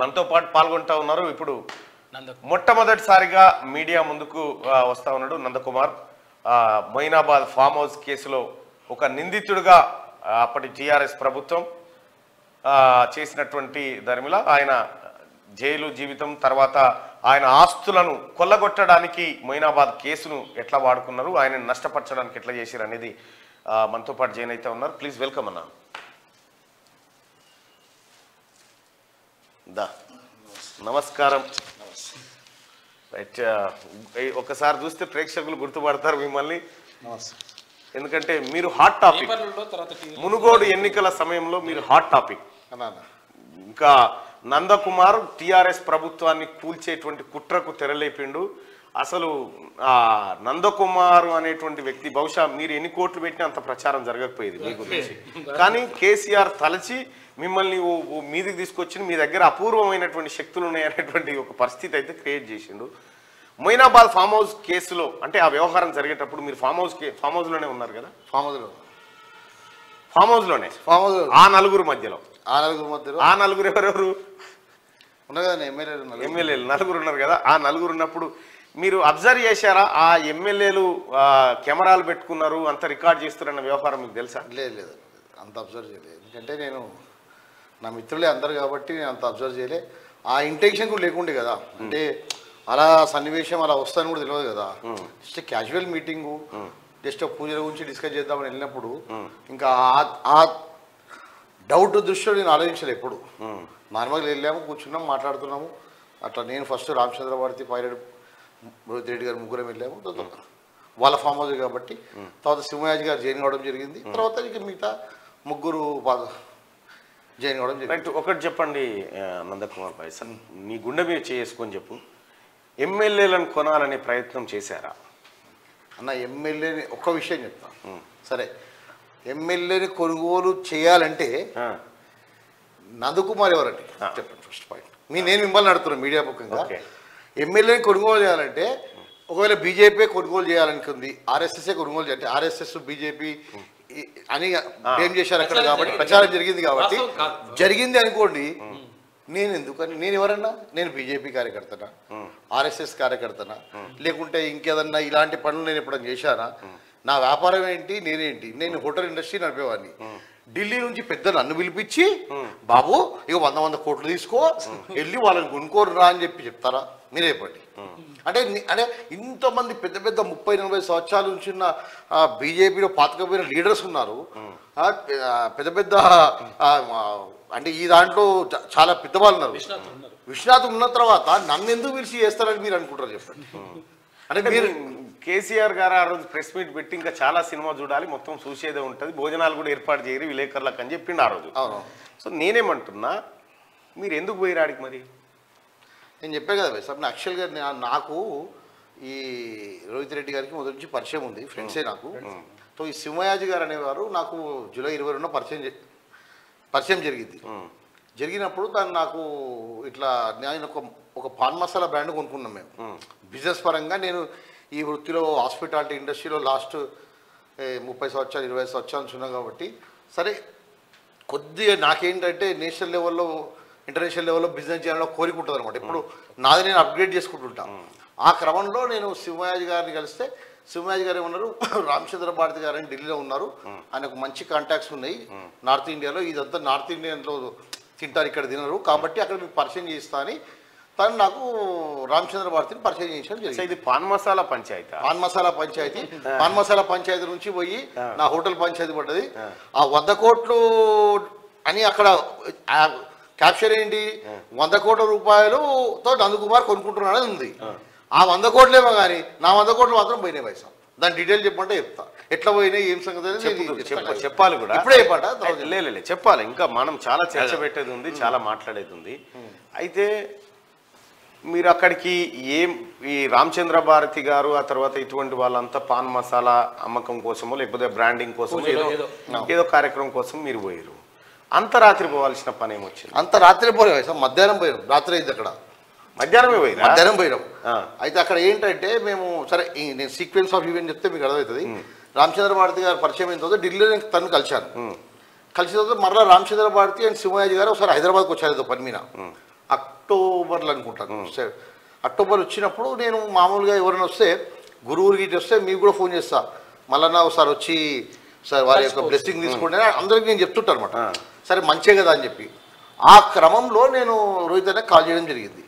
మనతో పాటు పాల్గొంటా ఉన్నారు. ఇప్పుడు మొట్టమొదటిసారిగా మీడియా ముందుకు వస్తా ఉన్నాడు నందకుమార్. మొయినాబాద్ ఫామ్ హౌస్ కేసులో ఒక నిందితుడిగా అప్పటి టీఆర్ఎస్ ప్రభుత్వం చేసినటువంటి దరిమిల ఆయన జైలు జీవితం తర్వాత ఆయన ఆస్తులను కొల్లగొట్టడానికి మొయినాబాద్ కేసును ఎట్లా వాడుకున్నారు, ఆయన నష్టపరచడానికి ఎట్లా చేశారు అనేది మనతో పాటు జైన్ అయితే ఉన్నారు. ప్లీజ్ వెల్కమ్ అన్న. నమస్కారం. రైట్, ఒకసారి చూస్తే ప్రేక్షకులు గుర్తుపడతారు మిమ్మల్ని, ఎందుకంటే మీరు హాట్ టాపిక్. మునుగోడు ఎన్నికల సమయంలో మీరు హాట్ టాపిక్. ఇంకా నందకుమార్ టిఆర్ఎస్ ప్రభుత్వాన్ని కూల్చేటువంటి కుట్రకు తెరలేపిండు. అసలు నందకుమార్ అనేటువంటి వ్యక్తి బహుశా మీరు ఎన్ని కోట్లు పెట్టినా అంత ప్రచారం జరగకపోయేది మీ గురించి. కానీ కేసీఆర్ తలచి మిమ్మల్ని మీదికి తీసుకొచ్చి మీ దగ్గర అపూర్వమైనటువంటి శక్తులు ఉన్నాయనేటువంటి ఒక పరిస్థితి అయితే క్రియేట్ చేసిండు. మొయినాబాద్ ఫామ్ హౌస్ కేసులో అంటే ఆ వ్యవహారం జరిగేటప్పుడు మీరు ఫామ్ హౌస్లోనే ఉన్నారు కదా? ఫామ్ హౌస్లోనే ఆ నలుగురు మధ్యలో ఆ నలుగురు ఎవరెవరు ఉన్నారు కదా? ఎమ్మెల్యేలు నలుగురు ఉన్నారు కదా. ఆ నలుగురు ఉన్నప్పుడు మీరు అబ్జర్వ్ చేశారా? ఆ ఎమ్మెల్యేలు కెమెరాలు పెట్టుకున్నారు, అంత రికార్డ్ చేస్తున్నారన్న వ్యవహారం మీకు తెలుసా? లేదు, అంత అబ్జర్వ్ చేయలేదు. ఎందుకంటే నేను నా మిత్రులే అందరు కాబట్టి నేను అంత అబ్జర్వ్ చేయలే. ఆ ఇంటెన్షన్ కూడా లేకుండే కదా. అంటే అలా సన్నివేశం అలా వస్తాను కూడా తెలియదు కదా. జస్ట్ క్యాజువల్ మీటింగు, జస్ట్ పూజల గురించి డిస్కస్ చేద్దామని వెళ్ళినప్పుడు ఇంకా ఆ డౌట్ దృష్టిలో నేను ఆలోచించలే. ఎప్పుడు నార్మల్గా వెళ్ళాము, కూర్చున్నాము, మాట్లాడుతున్నాము. అట్లా నేను ఫస్ట్ రామచంద్ర భారతి, పైరెడ్డి రోహిత్ రెడ్డి గారు ముగ్గురం వెళ్ళాము. వాళ్ళ ఫామ్ హౌస్ కాబట్టి తర్వాత సింహయాజీ గారు జాయిన్ కావడం జరిగింది. తర్వాత ఇక మిగతా ముగ్గురు జాయిన్ కావడం జరిగింది. ఒకటి చెప్పండి నందకుమార్ భాయ్ సార్, మీ గుండె మీద చేసుకొని చెప్పు, ఎమ్మెల్యేలను కొనాలనే ప్రయత్నం చేశారా అన్న? ఎమ్మెల్యేని ఒక్క విషయం చెప్తాను. సరే, ఎమ్మెల్యేని కొనుగోలు చేయాలంటే నందకుమార్ ఎవరండి చెప్పండి ఫస్ట్ పాయింట్. నేను మిమ్మల్ని అడుగుతున్నాను మీడియా ముఖ్యంగా. ఎమ్మెల్యేని కొనుగోలు చేయాలంటే ఒకవేళ బీజేపీ కొనుగోలు చేయాలనుకుంది, ఆర్ఎస్ఎస్ఏ కొనుగోలు చేయాలంటే ఆర్ఎస్ఎస్ బీజేపీ అని ఏం చేశారు అక్కడ కాబట్టి ప్రచారం జరిగింది కాబట్టి జరిగింది అనుకోండి. నేను ఎందుకని, నేను ఎవరన్నా, నేను బీజేపీ కార్యకర్తనా, ఆర్ఎస్ఎస్ కార్యకర్తనా, లేకుంటే ఇంకేదన్నా ఇలాంటి పనులు నేను ఎప్పుడైనా చేశానా? నా వ్యాపారం ఏంటి, నేనేంటి? నేను హోటల్ ఇండస్ట్రీ నడిపేవాడిని. ఢిల్లీ నుంచి పెద్ద నన్ను పిలిపించి బాబు ఇక 100 కోట్లు తీసుకో వెళ్ళి వాళ్ళని కొనుక్కోరు రా అని చెప్తారా? మీరే చెప్పండి. అంటే ఇంతమంది పెద్ద పెద్ద 30-40 సంవత్సరాల నుంచి ఉన్న బీజేపీలో పాతకపోయిన లీడర్స్ ఉన్నారు. పెద్ద పెద్ద అంటే ఈ దాంట్లో చాలా పెద్దవాళ్ళు ఉన్నారు. విశ్వనాథ్ ఉన్న తర్వాత నన్ను ఎందుకు పిలిచి చేస్తారని మీరు అనుకుంటారు చెప్పండి. అంటే మీరు కేసీఆర్ గారు ఆ రోజు ప్రెస్ మీట్ పెట్టి ఇంకా చాలా సినిమా చూడాలి, మొత్తం చూసేదే ఉంటుంది, భోజనాలు కూడా ఏర్పాటు చేయరు విలేకరులకు అని చెప్పిండు ఆ రోజు. సో నేనేమంటున్నా, మీరు ఎందుకు పోయిరాడికి మరి? నేను చెప్పాను కదా సార్, యాక్చువల్గా నాకు ఈ రోహిత్ రెడ్డి గారికి మొదటి నుంచి పరిచయం ఉంది, ఫ్రెండ్సే నాకు. సో ఈ సింహయాజీ గారు అనేవారు నాకు జూలై 22 పరిచయం జరిగినప్పుడు దాన్ని నాకు ఇట్లా నేను ఒక పాన్ మసాలా బ్రాండ్ కొనుక్కున్నాం మేము బిజినెస్ పరంగా. నేను ఈ వృత్తిలో హాస్పిటాలిటీ ఇండస్ట్రీలో లాస్ట్ 30 సంవత్సరాలు 20 సంవత్సరాలు ఉన్నాం కాబట్టి సరే కొద్దిగా నాకేంటంటే నేషనల్ లెవెల్లో ఇంటర్నేషనల్ లెవెల్లో బిజినెస్ చేయాలని కోరిక ఉంటుంది అనమాట. ఇప్పుడు నాది నేను అప్గ్రేడ్ చేసుకుంటుంటాను. ఆ క్రమంలో నేను సింహయాజీ గారిని కలిస్తే సింహయాజీ గారు ఏమన్నారు, రామచంద్ర భారతి గారు అని ఢిల్లీలో ఉన్నారు, ఆయనకు మంచి కాంటాక్ట్స్ ఉన్నాయి నార్త్ ఇండియాలో, ఇదంతా నార్త్ ఇండియన్లో తింటారు, ఇక్కడ తినరు, కాబట్టి అక్కడ మీకు పరిచయం చేస్తా అని తను నాకు రామచంద్ర భారతిని పరిచయం చేయించడం జరిగింది. ఇది పాన్ మసాలా పంచాయతీ. పాన్ మసాలా పంచాయతీ నుంచి పోయి నా హోటల్ పంచాయతీ పడ్డది. ఆ 100 కోట్లు అని అక్కడ క్యాప్చర్ ఏంటి, 100 కోట్ల రూపాయలతో నందకుమార్ కొనుక్కుంటున్నాడని ఉంది. ఆ 100 కోట్లేమో కానీ నా 100 కోట్లు మాత్రం పోయినాయి పైసా. దాని డీటెయిల్ చెప్పమంటే చెప్తా, ఎట్లా పోయినాయి ఏం సంగతి చెప్పాలి కూడా. ఇప్పుడే చెప్పట లేదు చెప్పాలి, ఇంకా మనం చాలా చర్చ పెట్టేది ఉంది, చాలా మాట్లాడేది ఉంది. అయితే మీరు అక్కడికి ఈ రామచంద్ర భారతి గారు ఆ తర్వాత ఇటువంటి వాళ్ళంతా పాన్ మసాలా అమ్మకం కోసమో లేకపోతే బ్రాండింగ్ కోసమో ఏదో కార్యక్రమం కోసం మీరు పోయారు. అంత రాత్రి పోవాల్సిన పని ఏమొచ్చింది? అంత రాత్రి పోయాం సార్, మధ్యాహ్నం పోయాం. రాత్రి అయింది అక్కడ, మధ్యాహ్నం పోయినాం. అయితే అక్కడ ఏంటంటే మేము సరే నేను సీక్వెన్స్ ఆఫ్ ఈవెంట్ చెప్తే మీకు అర్థమవుతుంది. రామచంద్ర భారతి గారు పరిచయం అయిన తర్వాత ఢిల్లీలో నేను తను కలిసిన తర్వాత మరలా రామచంద్ర భారతి అండ్ సింహయాజీ గారు ఒకసారి హైదరాబాద్కి వచ్చారు ఏదో పని మీద. అక్టోబర్లో అనుకుంటాను. అక్టోబర్ వచ్చినప్పుడు నేను మామూలుగా ఎవరైనా వస్తే గురువురికి వస్తే మీకు కూడా ఫోన్ చేస్తా, మళ్ళా ఒకసారి వచ్చి సార్ వారి యొక్క బ్లెస్సింగ్ తీసుకోండి అందరికి నేను చెప్తుంటాను అనమాట. సరే మంచిగా కదా అని చెప్పి ఆ క్రమంలో నేను రోహిత్ అన్న కాల్ చేయడం జరిగింది.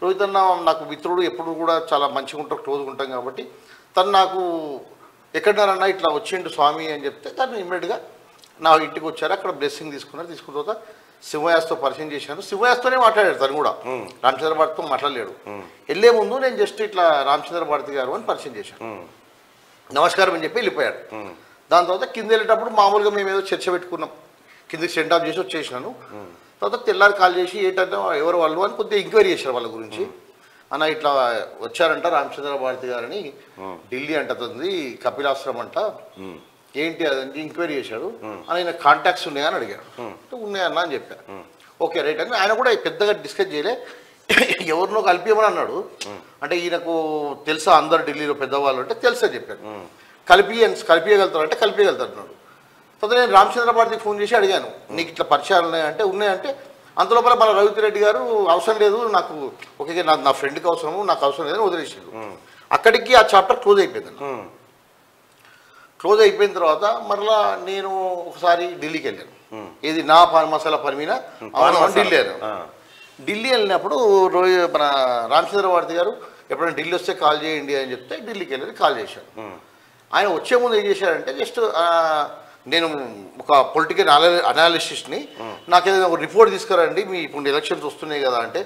రోహిత్ అన్న నాకు మిత్రుడు, ఎప్పుడు కూడా చాలా మంచిగా ఉంటాం, క్లోజ్గా ఉంటాం కాబట్టి తను నాకు ఎక్కడన్నారన్నా ఇట్లా వచ్చిండు స్వామి అని చెప్తే తను ఇమ్మీడియట్గా నా ఇంటికి వచ్చారు. అక్కడ బ్లెస్సింగ్ తీసుకున్న తర్వాత సింహయాస్తో పరిచయం చేశాను. సింహయాస్తోనే మాట్లాడాడు తను కూడా, రామచంద్ర భారతితో మాట్లాడలేడు. వెళ్ళే ముందు నేను జస్ట్ ఇట్లా రామచంద్ర భారతి గారు అని పరిచయం చేశాను, నమస్కారం అని చెప్పి వెళ్ళిపోయాడు. దాని తర్వాత కింద వెళ్ళేటప్పుడు మామూలుగా మేము ఏదో చర్చ పెట్టుకున్నాం, కిందకి సెండ్ ఆఫ్ చేసి వచ్చేసినాను. తర్వాత తెల్లారి కాల్ చేసి ఏంటంటే ఎవరు వాళ్ళు అని కొద్దిగా ఎంక్వైరీ చేశారు వాళ్ళ గురించి. అన్న ఇట్లా వచ్చారంట రామచంద్ర భారతి గారని, ఢిల్లీ అంటుంది, కపిలాశ్రమం అంట, ఏంటి అదని ఎంక్వైరీ చేశాడు. ఆయన కాంటాక్ట్స్ ఉన్నాయా అని అడిగాడు. ఉన్నాయన్నా అని చెప్పాను. ఓకే రైట్ అని ఆయన కూడా పెద్దగా డిస్కస్ చేయలే, ఎవరినో కలిపియమని అన్నాడు. అంటే ఈయనకు తెలుసా అందరు ఢిల్లీలో పెద్దవాళ్ళు అంటే తెలుసా చెప్పాను. కలిపియగలుగుతారు అంటే కలిపియగలుగుతారు అన్నాడు. తర్వాత నేను రామచంద్ర భారతికి ఫోన్ చేసి అడిగాను, నీకు ఇట్లా పరిచయాలు ఉన్నాయంటే ఉన్నాయంటే అంతలోపల మన రవితి రెడ్డి గారు అవసరం లేదు నాకు, ఓకే నా ఫ్రెండ్కి అవసరము, నాకు అవసరం లేదని వదిలేసాడు. అక్కడికి ఆ చాప్టర్ క్లోజ్ అయిపోయింది. క్లోజ్ అయిపోయిన తర్వాత మరలా నేను ఒకసారి ఢిల్లీకి వెళ్ళాను. ఇది నా మసాలా పని మీద ఢిల్లీ వెళ్ళాను. ఢిల్లీ వెళ్ళినప్పుడు మన రామచంద్ర భారతి గారు ఎప్పుడైనా ఢిల్లీ వస్తే కాల్ చేయండి అని చెప్తే ఢిల్లీకి వెళ్ళి కాల్ చేశాను. ఆయన వచ్చే ముందు ఏం చేశారంటే జస్ట్ నేను ఒక పొలిటికల్ అనాలిసిస్ట్ని, నాకేదైనా ఒక రిపోర్ట్ తీసుకురండి, మీ ఇప్పుడు ఎలక్షన్స్ వస్తున్నాయి కదా అంటే,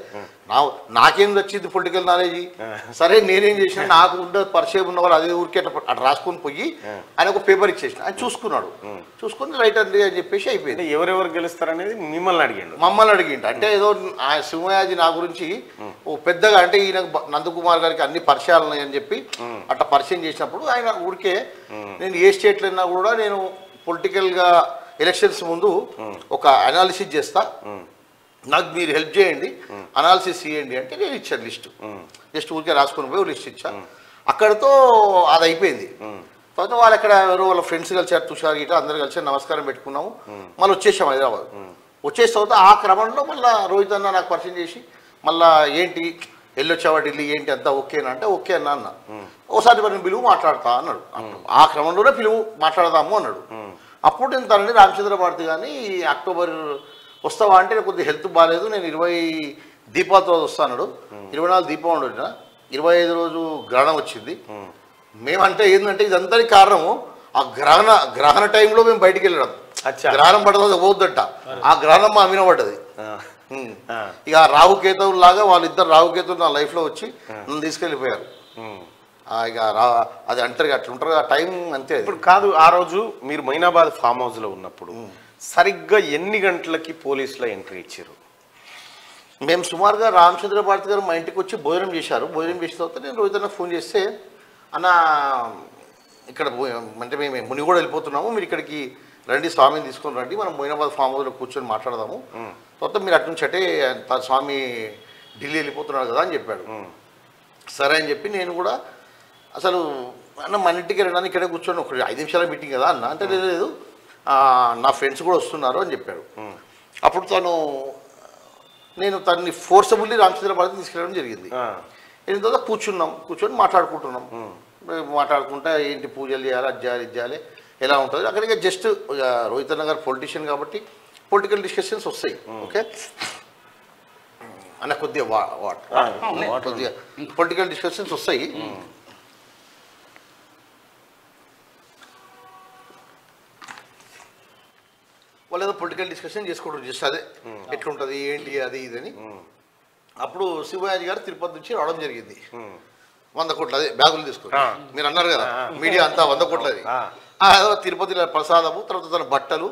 నాకేం వచ్చింది పొలిటికల్ నాలెడ్జ్. సరే నేనేం చేసిన, నాకు ఉన్న పరిచయం ఉన్న వాళ్ళు అదే ఊరికే అట్లా రాసుకొని పోయి ఆయన ఒక పేపర్ ఇచ్చేసిన, ఆయన చూసుకున్నాడు. చూసుకుని రైట్ అండి అని చెప్పేసి అయిపోయింది. ఎవరెవరు గెలుస్తారనేది మమ్మల్ని అడిగిండు. అంటే ఏదో ఆ సింహయాజీ నా గురించి ఓ పెద్దగా అంటే ఈయన నందకుమార్ గారికి అన్ని పరిచయాలు ఉన్నాయని చెప్పి అట్లా పరిచయం చేసినప్పుడు ఆయన ఊరికే నేను ఏ స్టేట్లో ఉన్నా కూడా నేను పొలిటికల్గా ఎలక్షన్స్ ముందు ఒక అనాలిసిస్ చేస్తా, నాకు మీరు హెల్ప్ చేయండి, అనాలిసిస్ చేయండి అంటే నేను ఇచ్చాను లిస్టు. జస్ట్ ఊరికే రాసుకుని పోయి లిస్ట్ ఇచ్చా. అక్కడతో అది అయిపోయింది. తర్వాత వాళ్ళు అక్కడ ఎవరో వాళ్ళ ఫ్రెండ్స్ కలిసారు, తుషార్ గిట అందరు కలిసి నమస్కారం పెట్టుకున్నాము. మళ్ళీ వచ్చేసాం హైదరాబాద్. వచ్చేసిన తర్వాత ఆ క్రమంలో మళ్ళీ రోహిత్ అన్న నాకు పరిచయం చేసి మళ్ళీ ఏంటి వెళ్ళొచ్చావా ఢిల్లీ, ఏంటి అంతా ఓకేనా అంటే ఓకే అన్న అన్న, ఓసారి మరి పిలువు మాట్లాడతా అన్నాడు. ఆ క్రమంలోనే పిలువు మాట్లాడదాము అన్నాడు. అప్పుడు నేను తనని రామచంద్ర భారతి కానీ అక్టోబర్ వస్తావా అంటే కొద్దిగా హెల్త్ బాగాలేదు, నేను 20 దీపావళి రోజు వస్తాను, 24 దీపావళి వచ్చిన 25 రోజు గ్రహణం వచ్చింది. మేమంటే ఏంటంటే ఇదంతటి కారణము ఆ గ్రహణ టైంలో మేము బయటికి వెళ్ళడం, గ్రహణం పడదు పోవద్దంట, ఆ గ్రహణం మా మీద పడ్డది. ఇక రాహుకేతువులు లాగా వాళ్ళిద్దరు రాహుకేతువులు నా లైఫ్లో వచ్చి నన్ను తీసుకెళ్ళిపోయారు. ఇక అది అంటారు అట్లా ఉంటారు ఆ టైం అంతే. ఇప్పుడు కాదు, ఆ రోజు మీరు మైనాబాద్ ఫామ్ హౌస్లో ఉన్నప్పుడు సరిగ్గా ఎన్ని గంటలకి పోలీసులో ఎంట్రీ ఇచ్చారు? మేము సుమారుగా రామచంద్ర భారతి గారు మా ఇంటికి వచ్చి భోజనం చేశారు. భోజనం చేసిన తర్వాత నేను రోహిత్ ఫోన్ చేస్తే, అన్న ఇక్కడ అంటే మేము మునిగోడ వెళ్ళిపోతున్నాము, మీరు ఇక్కడికి రండి, స్వామిని తీసుకొని రండి, మనం మైనాబాద్ ఫామ్ హౌస్లో కూర్చొని మాట్లాడదాము, తర్వాత మీరు అటు నుంచి అంటే స్వామి ఢిల్లీ వెళ్ళిపోతున్నాడు కదా అని చెప్పాడు. సరే అని చెప్పి నేను కూడా అసలు అన్న మన ఇంటికి వెళ్ళడానికి ఇక్కడే కూర్చొని ఒక 5 నిమిషాల మీటింగ్ కదా అన్న అంటే, లేదు నా ఫ్రెండ్స్ కూడా వస్తున్నారు అని చెప్పాడు. అప్పుడు నేను తనని ఫోర్సబుల్లీ రామచంద్ర భారతి తీసుకెళ్ళడం జరిగింది. వెళ్ళిన తర్వాత కూర్చొని మాట్లాడుకుంటా ఏంటి పూజలు చేయాలి, అది చేయాలి, ఇది చేయాలి, ఎలా ఉంటుంది అక్కడికి. జస్ట్ రోహిత్ అన్న గారు పొలిటీషియన్ కాబట్టి పొలిటికల్ డిస్కషన్స్ వస్తాయి. ఓకే అన్న కొద్దిగా కొద్దిగా పొలిటికల్ డిస్కషన్స్ వస్తాయి. వాళ్ళు ఏదో పొలిటికల్ డిస్కషన్ చేసుకుంటారు, జస్ట్ అదే ఎట్లుంటుంది ఏంటి అది ఇదని. అప్పుడు శివయాజీ గారు తిరుపతి నుంచి రావడం జరిగింది. 100 కోట్లు అదే బ్యాగులు తీసుకుని, మీరు అన్నారు కదా మీడియా అంతా 100 కోట్లది. తిరుపతిలో ప్రసాదము, తర్వాత తన బట్టలు,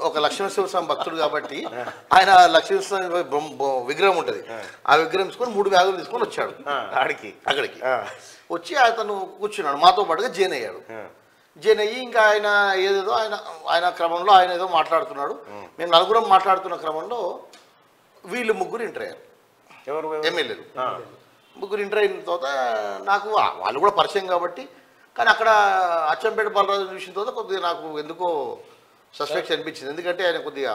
ఒక లక్ష్మీనరసింహస్వామి భక్తుడు కాబట్టి ఆయన లక్ష్మీనరసింహస్వామి విగ్రహం ఉంటుంది, ఆ విగ్రహం తీసుకొని 3 బ్యాగులు తీసుకొని వచ్చాడు అక్కడికి. వచ్చి అతను కూర్చున్నాడు, మాతో పాటుగా జాయిన్ అయ్యాడు. జాయిన్ అయ్యి ఇంకా ఆయన ఏదేదో ఆయన క్రమంలో ఆయన ఏదో మాట్లాడుతున్నాడు. మేము 4 మాట్లాడుతున్న క్రమంలో వీళ్ళు 3 ఎంటర్ అయ్యారు, ఎమ్మెల్యేలు 3 ఎంటర్ అయిన తర్వాత నాకు వాళ్ళు కూడా పరిచయం కాబట్టి, కానీ అక్కడ అచ్చంపేట బాలరాజు చూసిన తర్వాత కొద్దిగా నాకు ఎందుకో సస్పెక్ట్ అనిపించింది. ఎందుకంటే ఆయన కొద్దిగా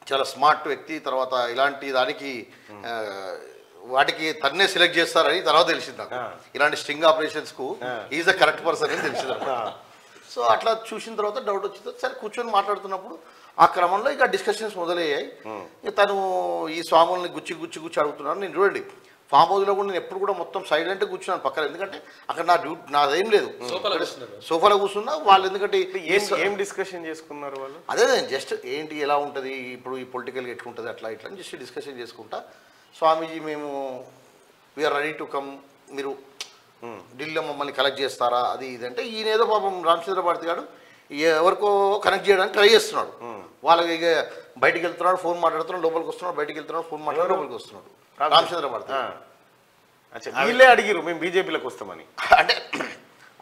చాలా స్మార్ట్ వ్యక్తి, తర్వాత ఇలాంటి దానికి వాటికి తన్నే సెలెక్ట్ చేస్తారని తర్వాత తెలిసింది నాకు. ఇలాంటి స్ట్రింగ్ ఆపరేషన్స్కు ఈజ్ ద కరెక్ట్ పర్సన్ అని తెలిసింది. సో అట్లా చూసిన తర్వాత డౌట్ వచ్చింది. సరే కూర్చొని మాట్లాడుతున్నప్పుడు ఆ క్రమంలో ఇక డిస్కషన్స్ మొదలయ్యాయి. తను ఈ స్వాముల్ని గుచ్చి అడుగుతున్నాను. నేను చూడండి ఫామ్ హౌస్లో కూడా నేను ఎప్పుడు కూడా మొత్తం సైలెంట్గా కూర్చున్నాను పక్కన, ఎందుకంటే అక్కడ నా డ్యూటీ నాదేం లేదు, సోఫాలో కూర్చున్నా. వాళ్ళు ఎందుకంటే ఏం డిస్కషన్ చేసుకున్నారు వాళ్ళు? అదే జస్ట్ ఏంటి ఎలా ఉంటుంది ఇప్పుడు ఈ పొలిటికల్గా ఎట్లుంటుంది అట్లా ఇట్లా అని జస్ట్ డిస్కషన్ చేసుకుంటా, స్వామీజీ మేము వీఆర్ రెడీ టు కమ్, మీరు ఢిల్లీలో మమ్మల్ని కలెక్ట్ చేస్తారా అది ఇది అంటే, ఈయన ఏదో పాపం రామచంద్ర భారతి గారు ఎవరికో కనెక్ట్ చేయడానికి ట్రై చేస్తున్నాడు. వాళ్ళకి ఇక బయటికి వెళ్తున్నాడు, ఫోన్ మాట్లాడుతున్నాడు, లోపలికి వస్తున్నాడు, బయటికి వెళ్తున్నాడు, ఫోన్ మాట్లాడుతూ లోపలికి వస్తున్నాడు రామచంద్ర భారతి. వీళ్ళే అడిగిరు మేము బీజేపీలోకి వస్తామని. అంటే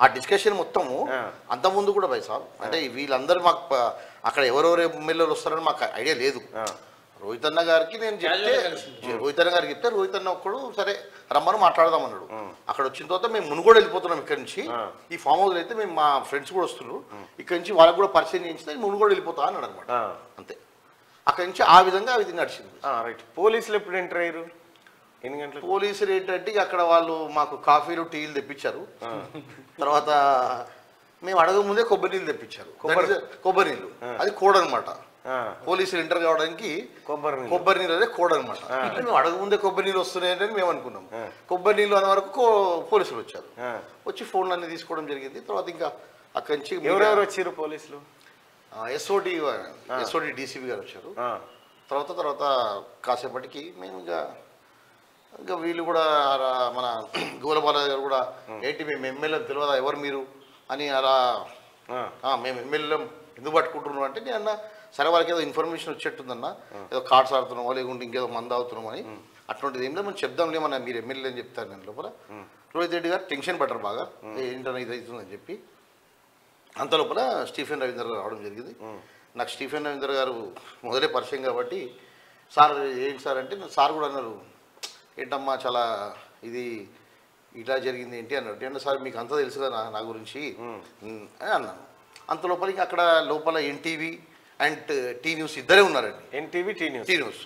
ఆ డిస్కషన్ మొత్తము అంతకుముందు కూడా బై సార్, అంటే వీళ్ళందరూ మాకు అక్కడ ఎవరెవరు ఎమ్మెల్యేలు వస్తారని మాకు ఐడియా లేదు. రోహిత్ అన్న గారికి నేను చెప్తే, రోహిత్ అన్న గారికి చెప్తే రోహిత్ అన్న ఒక్కడు సరే రమ్మని మాట్లాడదాం అన్నాడు. అక్కడ వచ్చిన తర్వాత మేము మునుగోడు వెళ్ళిపోతున్నాం ఇక్కడ నుంచి. ఈ ఫామ్ హౌస్లో అయితే మేము మా ఫ్రెండ్స్ కూడా వస్తున్నారు, ఇక్కడ నుంచి వాళ్ళకి కూడా పరిచయం చేయించితే మునుగోడు వెళ్ళిపోతా అన్నాడు అనమాట. అంతే, అక్కడి నుంచి ఆ విధంగా అది నడిచింది. రైట్. పోలీసులు ఎప్పుడు ఎంటర్ అయ్యారు? ఎన్ని గంటలు? పోలీసులు ఏంటంటే అక్కడ వాళ్ళు మాకు కాఫీలు టీలు తెప్పించారు. తర్వాత మేము అడగక ముందే కొబ్బరి నీళ్ళు తెప్పించారు. కొబ్బరి నీళ్ళు అది కోడ్ అనమాట. పోలీసులు ఎంటర్ కావడానికి కొబ్బరి నీళ్ళు అదే కోడ్ అనమాట. మేము అడగముందే కొబ్బరి నీళ్ళు వస్తున్నాయని మేము అనుకున్నాం. కొబ్బరి నీళ్ళు అనే వరకు పోలీసులు వచ్చారు. వచ్చి ఫోన్లు అన్ని తీసుకోవడం జరిగింది. తర్వాత ఇంకా అక్కడి నుంచి ఎవరెవరు వచ్చారు పోలీసులు? ఎస్ఓటి డీసీపీ గారు వచ్చారు. తర్వాత కాసేపటికి మేము ఇంకా వీళ్ళు కూడా మన గోలబాల గారు కూడా ఏంటి మేము ఎమ్మెల్యే తెలియదా ఎవరు మీరు అని అలా మేము ఎమ్మెల్యే ఎందుకు పట్టుకుంటున్నాం అంటే, నేను అన్న సరే వాళ్ళకి ఏదో ఇన్ఫర్మేషన్ వచ్చేట్టుందన్న, ఏదో కార్డ్స్ ఆడుతున్నామో లేకుంటే ఇంకేదో మంది అవుతున్నామో అని. అటువంటిది ఏం లేదు, మనం చెప్దాంలేమన్నా మీరు ఎమ్మెల్యే అని చెప్తారు. నేను లోపల రోహిత్ రెడ్డి గారు టెన్షన్ పడ్డారు బాగా, ఏంటన్నా ఇది అవుతుందని చెప్పి. అంత లోపల స్టీఫెన్ రవీంద్ర గారు రావడం జరిగింది. నాకు స్టీఫెన్ రవీంద్ర గారు మొదలే పరిచయం కాబట్టి, సార్ ఏంటి సార్ అంటే, సార్ కూడా అన్నారు ఏంటమ్మా చాలా ఇది ఇలా జరిగింది ఏంటి అన్నాడు. అంటే సార్ మీకు అంతా తెలుసు కదా నా గురించి అని అన్నాను. అంత లోపలికి అక్కడ లోపల ఎన్టీవీ అండ్ టీ న్యూస్ ఇద్దరే ఉన్నారండి. ఎన్టీవీ టీ న్యూస్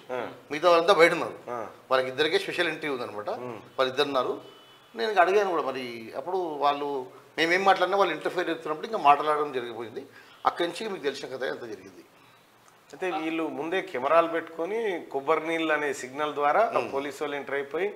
మిగతా వాళ్ళంతా బయట ఉన్నారు. వాళ్ళకి ఇద్దరికే స్పెషల్ ఇంటర్వ్యూ ఉందనమాట. వాళ్ళు ఇద్దరు ఉన్నారు. నేను అడిగాను కూడా మరి అప్పుడు వాళ్ళు మేమేం మాట్లాడినా వాళ్ళు ఇంటర్ఫేర్ చేస్తున్నప్పుడు ఇంకా మాట్లాడడం జరిగిపోయింది. అక్కడి నుంచి మీకు తెలిసిన కథ ఎంత జరిగింది. అయితే వీళ్ళు ముందే కెమెరాలు పెట్టుకొని కొబ్బరి నీళ్ళు అనే సిగ్నల్ ద్వారా పోలీసు వాళ్ళు ఎంటర్ అయిపోయి